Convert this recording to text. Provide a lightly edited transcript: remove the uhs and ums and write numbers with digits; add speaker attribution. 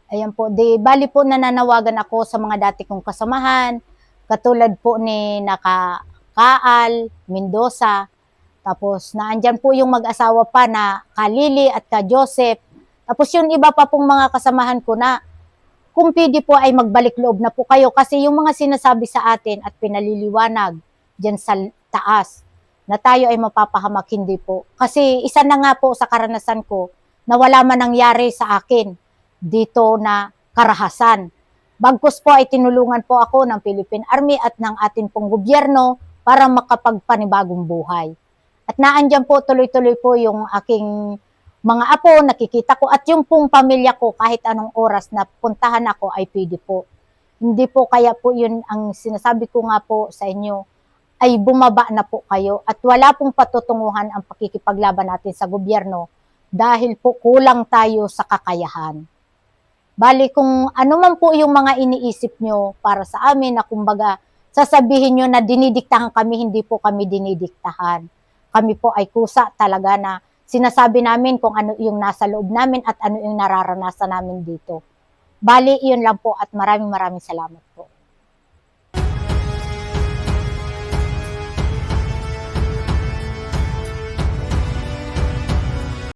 Speaker 1: Ayan po, bali po nananawagan ako sa mga dati kong kasamahan, katulad po ni Kaal, Mendoza, tapos naandyan po yung mag-asawa pa na Kalili at Joseph. Tapos yung iba pa pong mga kasamahan ko na kung pwede po ay magbalik loob na po kayo kasi yung mga sinasabi sa atin at pinaliliwanag dyan sa taas na tayo ay mapapahamak, hindi po. Kasi isa na nga po sa karanasan ko na wala man nangyari sa akin dito na karahasan. Bagkus po ay tinulungan po ako ng Philippine Army at ng ating pong gobyerno para makapagpanibagong buhay. At naandyan po tuloy-tuloy po yung aking mga apo, nakikita ko, at yung pong pamilya ko, kahit anong oras na puntahan ako ay pwede po. Hindi po kaya po yun ang sinasabi ko nga po sa inyo, ay bumaba na po kayo at wala pong patutunguhan ang pakikipaglaban natin sa gobyerno dahil po kulang tayo sa kakayahan. Bali kung ano man po yung mga iniisip nyo para sa amin na kumbaga sasabihin nyo na dinidiktahan kami, hindi po kami dinidiktahan. Kami po ay kusa talaga na sinasabi namin kung ano yung nasa loob namin at ano yung nararanasan namin dito. Bali, yun lang po at maraming salamat po.